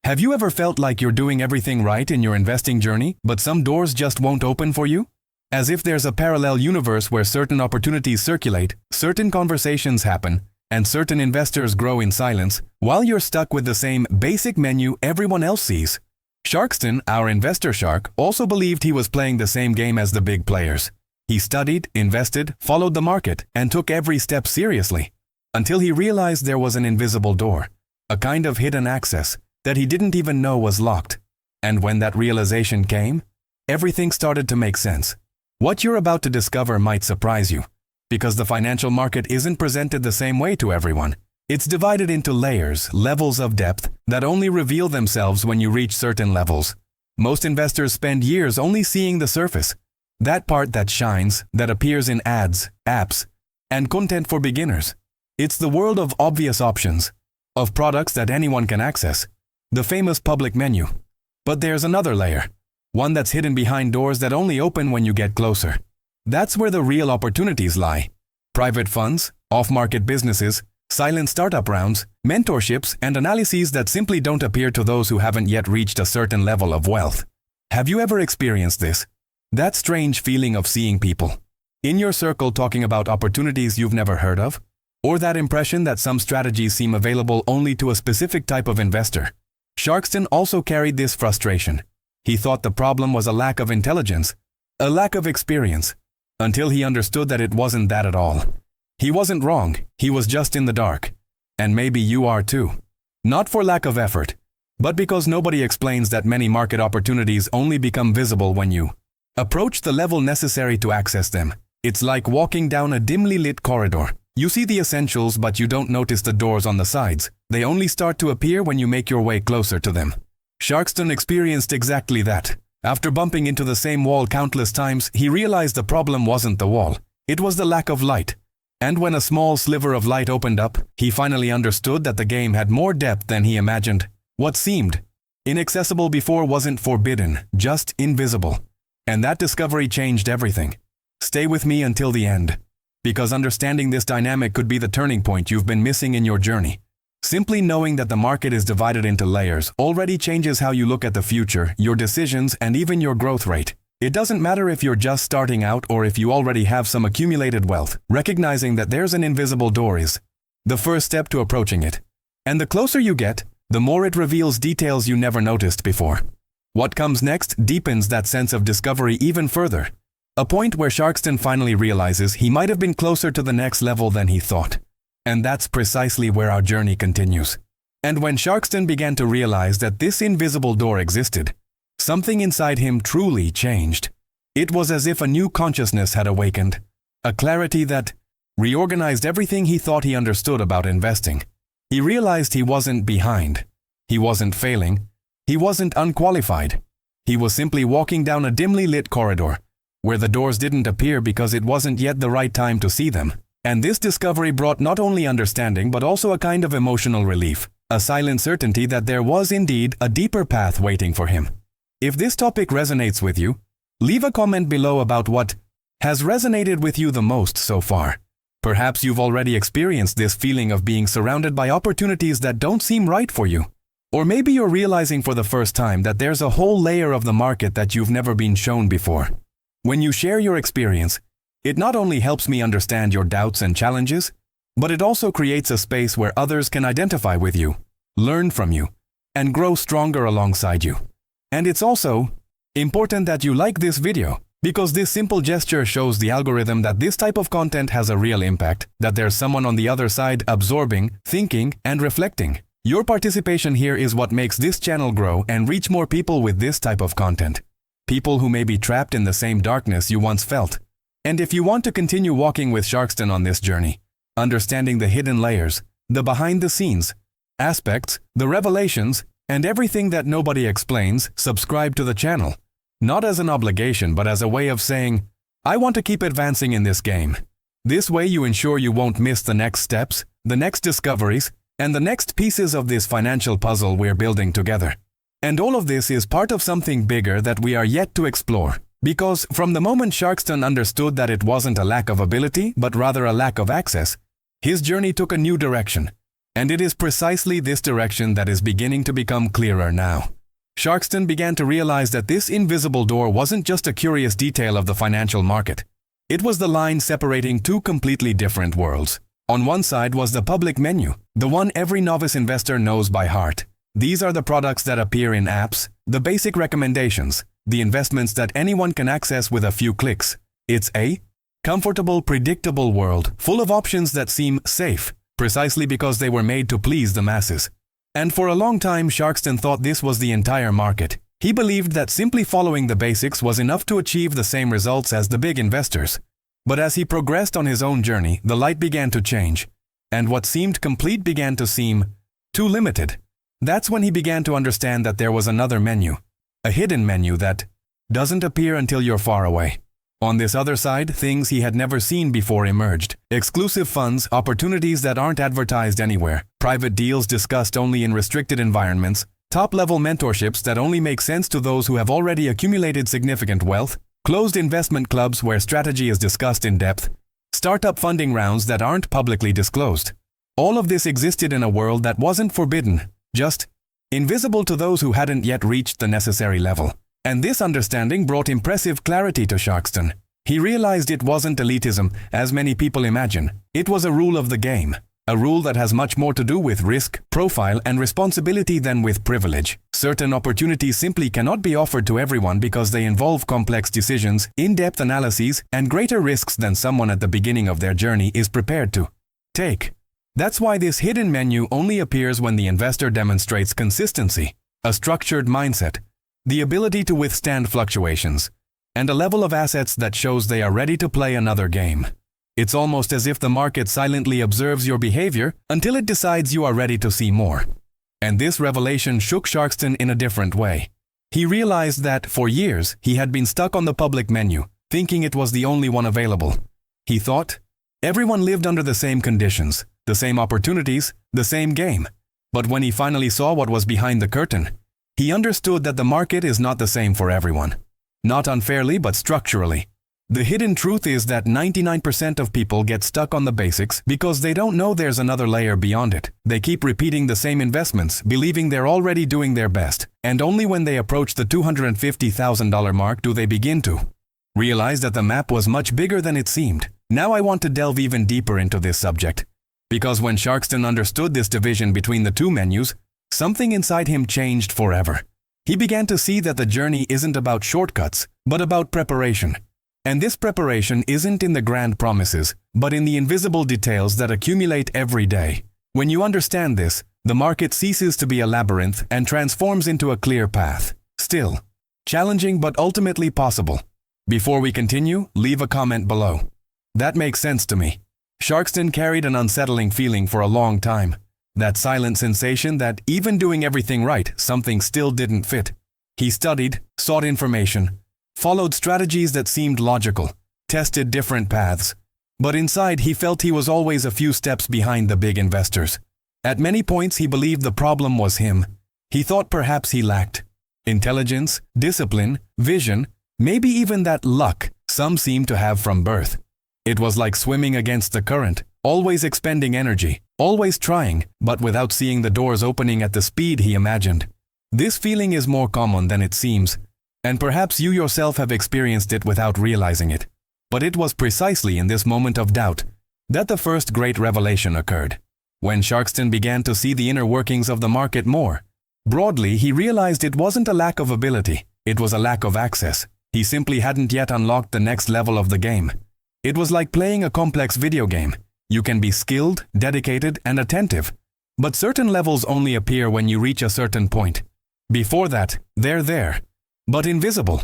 Have you ever felt like you're doing everything right in your investing journey, but some doors just won't open for you? As if there's a parallel universe where certain opportunities circulate, certain conversations happen, and certain investors grow in silence, while you're stuck with the same basic menu everyone else sees. Sharkston, our investor shark, also believed he was playing the same game as the big players. He studied, invested, followed the market, and took every step seriously, until he realized there was an invisible door, a kind of hidden access that he didn't even know was locked. And when that realization came, everything started to make sense. What you're about to discover might surprise you, because the financial market isn't presented the same way to everyone. It's divided into layers, levels of depth, that only reveal themselves when you reach certain levels. Most investors spend years only seeing the surface, that part that shines, that appears in ads, apps, and content for beginners. It's the world of obvious options, of products that anyone can access, the famous public menu. But there's another layer, one that's hidden behind doors that only open when you get closer. That's where the real opportunities lie. Private funds, off-market businesses, silent startup rounds, mentorships, and analyses that simply don't appear to those who haven't yet reached a certain level of wealth. Have you ever experienced this? That strange feeling of seeing people in your circle talking about opportunities you've never heard of? Or that impression that some strategies seem available only to a specific type of investor? Sharkston also carried this frustration. He thought the problem was a lack of intelligence, a lack of experience, until he understood that it wasn't that at all. He wasn't wrong, he was just in the dark. And maybe you are too. Not for lack of effort, but because nobody explains that many market opportunities only become visible when you approach the level necessary to access them. It's like walking down a dimly lit corridor. You see the essentials, but you don't notice the doors on the sides. They only start to appear when you make your way closer to them. Sharkston experienced exactly that. After bumping into the same wall countless times, he realized the problem wasn't the wall. It was the lack of light. And when a small sliver of light opened up, he finally understood that the game had more depth than he imagined. What seemed inaccessible before wasn't forbidden, just invisible. And that discovery changed everything. Stay with me until the end, because understanding this dynamic could be the turning point you've been missing in your journey. Simply knowing that the market is divided into layers already changes how you look at the future, your decisions, and even your growth rate. It doesn't matter if you're just starting out or if you already have some accumulated wealth. Recognizing that there's an invisible door is the first step to approaching it. And the closer you get, the more it reveals details you never noticed before. What comes next deepens that sense of discovery even further. A point where Sharkston finally realizes he might have been closer to the next level than he thought. And that's precisely where our journey continues. And when Sharkston began to realize that this invisible door existed, something inside him truly changed. It was as if a new consciousness had awakened, a clarity that reorganized everything he thought he understood about investing. He realized he wasn't behind. He wasn't failing. He wasn't unqualified. He was simply walking down a dimly lit corridor, where the doors didn't appear because it wasn't yet the right time to see them. And this discovery brought not only understanding but also a kind of emotional relief, a silent certainty that there was indeed a deeper path waiting for him. If this topic resonates with you, leave a comment below about what has resonated with you the most so far. Perhaps you've already experienced this feeling of being surrounded by opportunities that don't seem right for you. Or maybe you're realizing for the first time that there's a whole layer of the market that you've never been shown before. When you share your experience, it not only helps me understand your doubts and challenges, but it also creates a space where others can identify with you, learn from you, and grow stronger alongside you. And it's also important that you like this video, because this simple gesture shows the algorithm that this type of content has a real impact, that there's someone on the other side absorbing, thinking, and reflecting. Your participation here is what makes this channel grow and reach more people with this type of content. People who may be trapped in the same darkness you once felt. And if you want to continue walking with Sharkston on this journey, understanding the hidden layers, the behind-the-scenes aspects, the revelations, and everything that nobody explains, subscribe to the channel. Not as an obligation, but as a way of saying, I want to keep advancing in this game. This way you ensure you won't miss the next steps, the next discoveries, and the next pieces of this financial puzzle we're building together. And all of this is part of something bigger that we are yet to explore. Because from the moment Sharkston understood that it wasn't a lack of ability, but rather a lack of access, his journey took a new direction. And it is precisely this direction that is beginning to become clearer now. Sharkston began to realize that this invisible door wasn't just a curious detail of the financial market. It was the line separating two completely different worlds. On one side was the public menu, the one every novice investor knows by heart. These are the products that appear in apps, the basic recommendations, the investments that anyone can access with a few clicks. It's a comfortable, predictable world, full of options that seem safe, precisely because they were made to please the masses. And for a long time, Sharkston thought this was the entire market. He believed that simply following the basics was enough to achieve the same results as the big investors. But as he progressed on his own journey, the light began to change, and what seemed complete began to seem too limited. That's when he began to understand that there was another menu, a hidden menu that doesn't appear until you're far away. On this other side, things he had never seen before emerged. Exclusive funds, opportunities that aren't advertised anywhere, private deals discussed only in restricted environments, top-level mentorships that only make sense to those who have already accumulated significant wealth, closed investment clubs where strategy is discussed in depth, startup funding rounds that aren't publicly disclosed. All of this existed in a world that wasn't forbidden, just invisible to those who hadn't yet reached the necessary level. And this understanding brought impressive clarity to Sharkston. He realized it wasn't elitism, as many people imagine. It was a rule of the game, a rule that has much more to do with risk, profile, and responsibility than with privilege. Certain opportunities simply cannot be offered to everyone because they involve complex decisions, in-depth analyses, and greater risks than someone at the beginning of their journey is prepared to take. That's why this hidden menu only appears when the investor demonstrates consistency, a structured mindset, the ability to withstand fluctuations, and a level of assets that shows they are ready to play another game. It's almost as if the market silently observes your behavior until it decides you are ready to see more. And this revelation shook Sharkston in a different way. He realized that, for years, he had been stuck on the public menu, thinking it was the only one available. He thought everyone lived under the same conditions, the same opportunities, the same game. But when he finally saw what was behind the curtain, he understood that the market is not the same for everyone. Not unfairly, but structurally. The hidden truth is that 99% of people get stuck on the basics because they don't know there's another layer beyond it. They keep repeating the same investments, believing they're already doing their best, and only when they approach the $250,000 mark do they begin to realize that the map was much bigger than it seemed. Now I want to delve even deeper into this subject, because when Sharkston understood this division between the two menus, something inside him changed forever. He began to see that the journey isn't about shortcuts, but about preparation. And this preparation isn't in the grand promises, but in the invisible details that accumulate every day. When you understand this, the market ceases to be a labyrinth and transforms into a clear path. Still challenging, but ultimately possible. Before we continue, leave a comment below. That makes sense to me. Sharkston carried an unsettling feeling for a long time. That silent sensation that even doing everything right, something still didn't fit. He studied, sought information, followed strategies that seemed logical, tested different paths. But inside he felt he was always a few steps behind the big investors. At many points he believed the problem was him. He thought perhaps he lacked intelligence, discipline, vision, maybe even that luck some seem to have from birth. It was like swimming against the current, always expending energy, always trying, but without seeing the doors opening at the speed he imagined. This feeling is more common than it seems, and perhaps you yourself have experienced it without realizing it. But it was precisely in this moment of doubt that the first great revelation occurred. When Sharkston began to see the inner workings of the market more broadly, he realized it wasn't a lack of ability, it was a lack of access. He simply hadn't yet unlocked the next level of the game. It was like playing a complex video game. You can be skilled, dedicated, and attentive, but certain levels only appear when you reach a certain point. Before that, they're there, but invisible.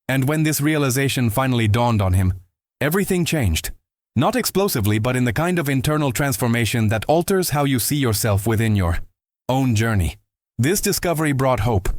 And when this realization finally dawned on him, everything changed. Not explosively, but in the kind of internal transformation that alters how you see yourself within your own journey. This discovery brought hope,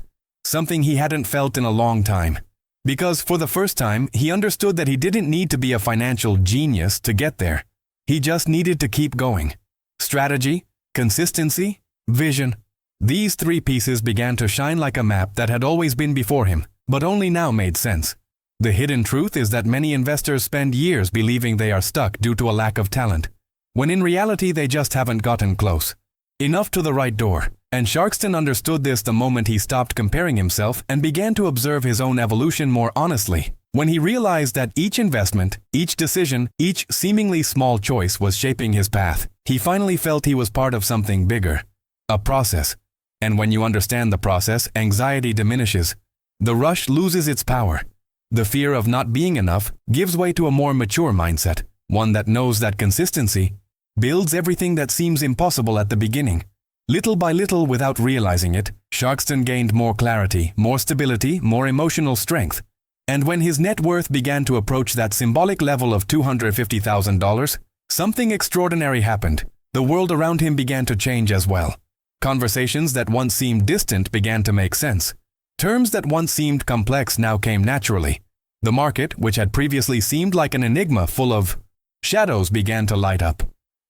something he hadn't felt in a long time. Because for the first time, he understood that he didn't need to be a financial genius to get there. He just needed to keep going. Strategy, consistency, vision. These three pieces began to shine like a map that had always been before him, but only now made sense. The hidden truth is that many investors spend years believing they are stuck due to a lack of talent, when in reality they just haven't gotten close. enough to the right door. And Sharkston understood this the moment he stopped comparing himself and began to observe his own evolution more honestly. When he realized that each investment, each decision, each seemingly small choice was shaping his path, he finally felt he was part of something bigger, a process. And when you understand the process, anxiety diminishes. The rush loses its power. The fear of not being enough gives way to a more mature mindset, one that knows that consistency builds everything that seems impossible at the beginning. Little by little, without realizing it, Sharkston gained more clarity, more stability, more emotional strength. And when his net worth began to approach that symbolic level of $250,000, something extraordinary happened. The world around him began to change as well. Conversations that once seemed distant began to make sense. Terms that once seemed complex now came naturally. The market, which had previously seemed like an enigma full of shadows, began to light up.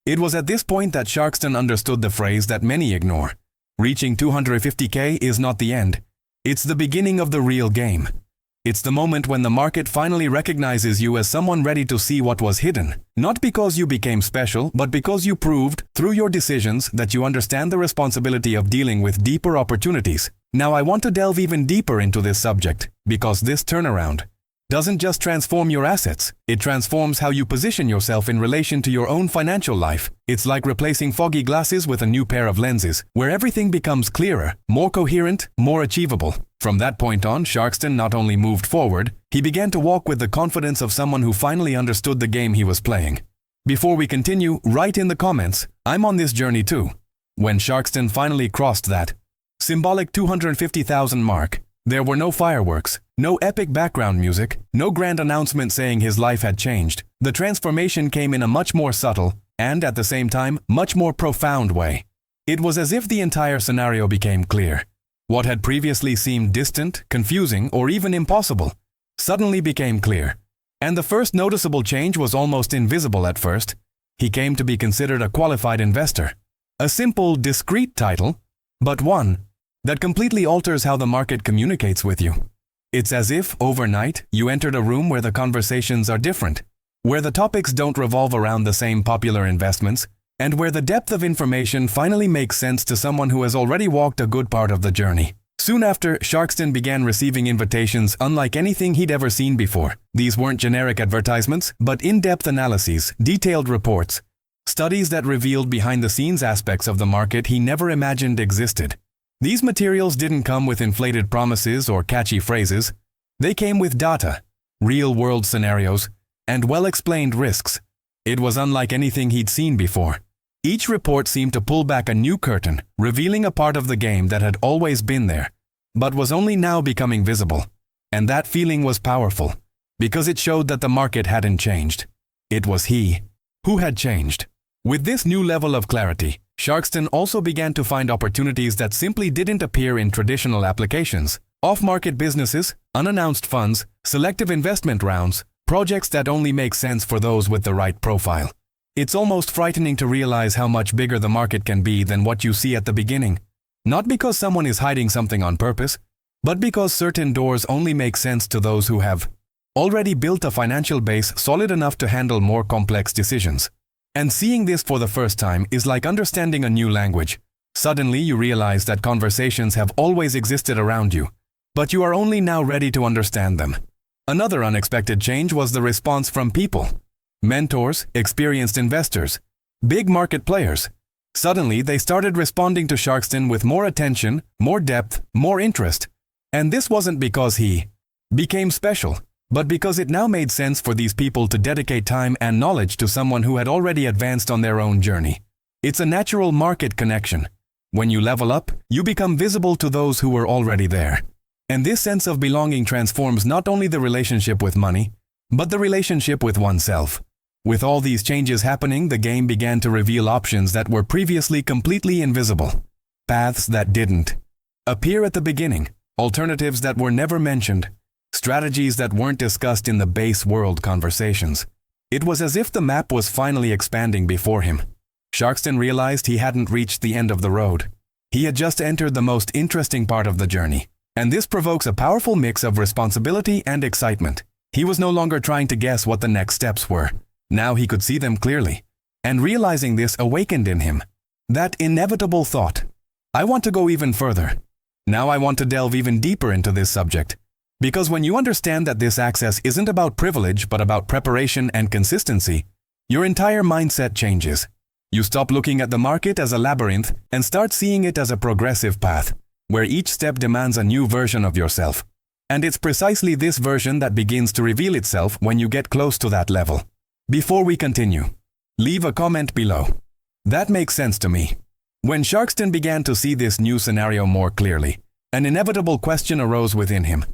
It was at this point that Sharkston understood the phrase that many ignore. Reaching 250K is not the end. It's the beginning of the real game. It's the moment when the market finally recognizes you as someone ready to see what was hidden. Not because you became special, but because you proved, through your decisions, that you understand the responsibility of dealing with deeper opportunities. Now I want to delve even deeper into this subject, because this turnaround doesn't just transform your assets, it transforms how you position yourself in relation to your own financial life. It's like replacing foggy glasses with a new pair of lenses, where everything becomes clearer, more coherent, more achievable. From that point on, Sharkston not only moved forward, he began to walk with the confidence of someone who finally understood the game he was playing. Before we continue, write in the comments, I'm on this journey too. When Sharkston finally crossed that symbolic 250,000 mark, there were no fireworks, no epic background music, no grand announcement saying his life had changed. The transformation came in a much more subtle, and at the same time, much more profound way. It was as if the entire scenario became clear. What had previously seemed distant, confusing, or even impossible, suddenly became clear. And the first noticeable change was almost invisible at first. He came to be considered a qualified investor. A simple, discreet title, but one that completely alters how the market communicates with you. It's as if, overnight, you entered a room where the conversations are different, where the topics don't revolve around the same popular investments, and where the depth of information finally makes sense to someone who has already walked a good part of the journey. Soon after, Sharkston began receiving invitations unlike anything he'd ever seen before. These weren't generic advertisements, but in-depth analyses, detailed reports, studies that revealed behind-the-scenes aspects of the market he never imagined existed. These materials didn't come with inflated promises or catchy phrases. They came with data, real-world scenarios, and well-explained risks. It was unlike anything he'd seen before. Each report seemed to pull back a new curtain, revealing a part of the game that had always been there, but was only now becoming visible. And that feeling was powerful, because it showed that the market hadn't changed. It was he who had changed. With this new level of clarity, Sharkston also began to find opportunities that simply didn't appear in traditional applications. Off-market businesses, unannounced funds, selective investment rounds, projects that only make sense for those with the right profile. It's almost frightening to realize how much bigger the market can be than what you see at the beginning. Not because someone is hiding something on purpose, but because certain doors only make sense to those who have already built a financial base solid enough to handle more complex decisions. And seeing this for the first time is like understanding a new language. Suddenly you realize that conversations have always existed around you, but you are only now ready to understand them. Another unexpected change was the response from people. Mentors, experienced investors, big market players. Suddenly they started responding to Sharkston with more attention, more depth, more interest. And this wasn't because he became special, but because it now made sense for these people to dedicate time and knowledge to someone who had already advanced on their own journey. It's a natural market connection. When you level up, you become visible to those who were already there. And this sense of belonging transforms not only the relationship with money, but the relationship with oneself. With all these changes happening, the game began to reveal options that were previously completely invisible. Paths that didn't appear at the beginning, alternatives that were never mentioned, strategies that weren't discussed in the base world conversations. It was as if the map was finally expanding before him. Sharkston realized he hadn't reached the end of the road. He had just entered the most interesting part of the journey. And this provokes a powerful mix of responsibility and excitement. He was no longer trying to guess what the next steps were. Now he could see them clearly. And realizing this awakened in him That inevitable thought. I want to go even further. Now I want to delve even deeper into this subject. Because when you understand that this access isn't about privilege but about preparation and consistency, your entire mindset changes. You stop looking at the market as a labyrinth and start seeing it as a progressive path, where each step demands a new version of yourself. And it's precisely this version that begins to reveal itself when you get close to that level. Before we continue, leave a comment below. That makes sense to me. When Sharkston began to see this new scenario more clearly, an inevitable question arose within him.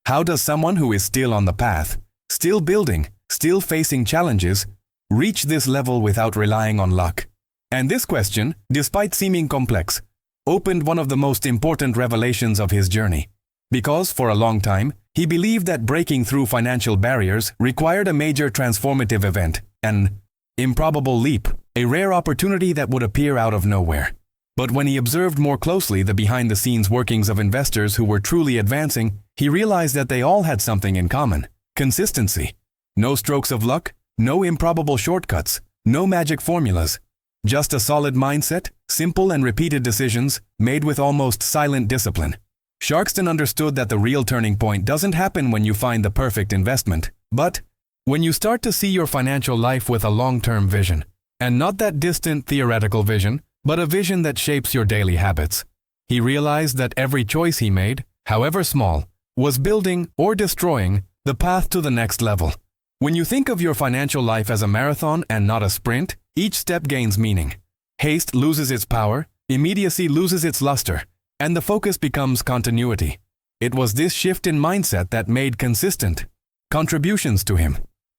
How does someone who is still on the path, still building, still facing challenges, reach this level without relying on luck? And this question, despite seeming complex, opened one of the most important revelations of his journey. Because, for a long time, he believed that breaking through financial barriers required a major transformative event, an improbable leap, a rare opportunity that would appear out of nowhere. But when he observed more closely the behind-the-scenes workings of investors who were truly advancing, he realized that they all had something in common: consistency. No strokes of luck, no improbable shortcuts, no magic formulas. Just a solid mindset, simple and repeated decisions, made with almost silent discipline. Sharkston understood that the real turning point doesn't happen when you find the perfect investment, but when you start to see your financial life with a long-term vision. And not that distant theoretical vision, but a vision that shapes your daily habits. He realized that every choice he made, however small, was building or destroying the path to the next level. When you think of your financial life as a marathon and not a sprint, each step gains meaning. Haste loses its power, immediacy loses its luster, and the focus becomes continuity. It was this shift in mindset that made consistent contributions to him.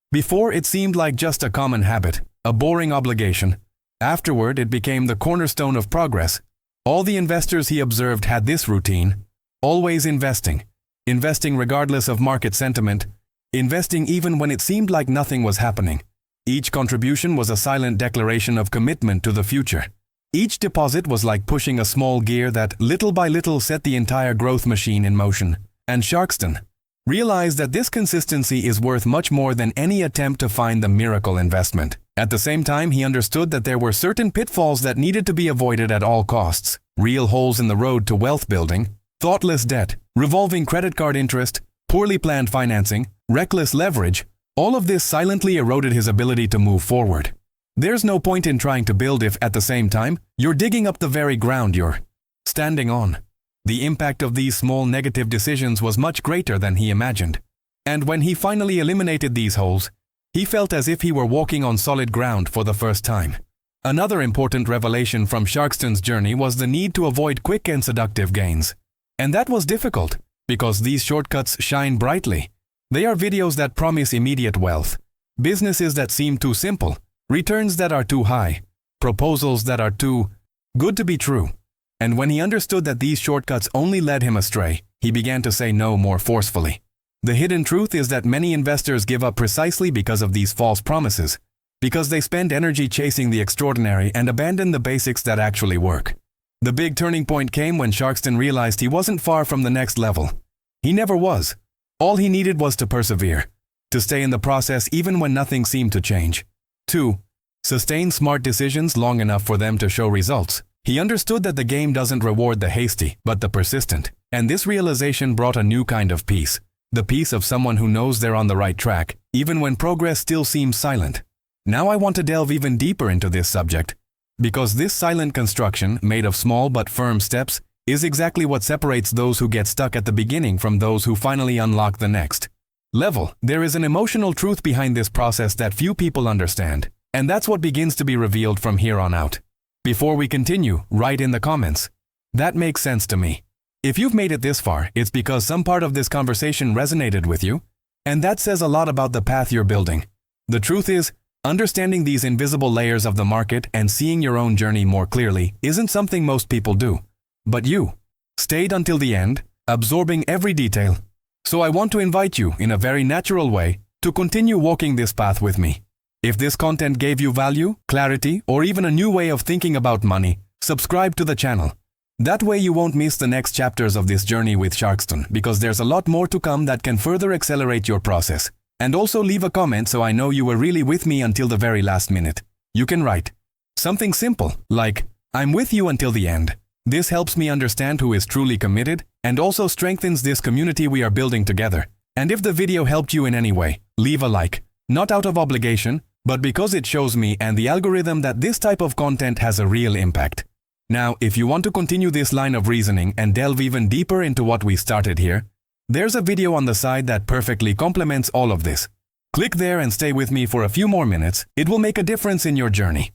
Before, it seemed like just a common habit, a boring obligation. Afterward, it became the cornerstone of progress. All the investors he observed had this routine: always investing. Investing regardless of market sentiment. Investing even when it seemed like nothing was happening. Each contribution was a silent declaration of commitment to the future. Each deposit was like pushing a small gear that, little by little, set the entire growth machine in motion. And Sharkston realized that this consistency is worth much more than any attempt to find the miracle investment. At the same time, he understood that there were certain pitfalls that needed to be avoided at all costs. Real holes in the road to wealth building: thoughtless debt, revolving credit card interest, poorly planned financing, reckless leverage. All of this silently eroded his ability to move forward. There's no point in trying to build if, at the same time, you're digging up the very ground you're standing on. The impact of these small negative decisions was much greater than he imagined. And when he finally eliminated these holes, he felt as if he were walking on solid ground for the first time. Another important revelation from Sharkston's journey was the need to avoid quick and seductive gains. And that was difficult, because these shortcuts shine brightly. They are videos that promise immediate wealth, businesses that seem too simple, returns that are too high, proposals that are too good to be true. And when he understood that these shortcuts only led him astray, he began to say no more forcefully. The hidden truth is that many investors give up precisely because of these false promises, because they spend energy chasing the extraordinary and abandon the basics that actually work. The big turning point came when Sharkston realized he wasn't far from the next level. He never was. All he needed was to persevere, to stay in the process even when nothing seemed to change. 2. Sustain smart decisions long enough for them to show results. He understood that the game doesn't reward the hasty, but the persistent. And this realization brought a new kind of peace. The peace of someone who knows they're on the right track, even when progress still seems silent. Now I want to delve even deeper into this subject, because this silent construction, made of small but firm steps, is exactly what separates those who get stuck at the beginning from those who finally unlock the next level. There is an emotional truth behind this process that few people understand, and that's what begins to be revealed from here on out. Before we continue, write in the comments: "That makes sense to me." If you've made it this far, it's because some part of this conversation resonated with you, and that says a lot about the path you're building. The truth is, understanding these invisible layers of the market and seeing your own journey more clearly isn't something most people do. But you stayed until the end, absorbing every detail. So I want to invite you, in a very natural way, to continue walking this path with me. If this content gave you value, clarity, or even a new way of thinking about money, subscribe to the channel. That way you won't miss the next chapters of this journey with Sharkston, because there's a lot more to come that can further accelerate your process. And also leave a comment so I know you were really with me until the very last minute. You can write something simple, like, I'm with you until the end. This helps me understand who is truly committed and also strengthens this community we are building together. And if the video helped you in any way, leave a like. Not out of obligation, but because it shows me and the algorithm that this type of content has a real impact. Now, if you want to continue this line of reasoning and delve even deeper into what we started here, there's a video on the side that perfectly complements all of this. Click there and stay with me for a few more minutes. It will make a difference in your journey.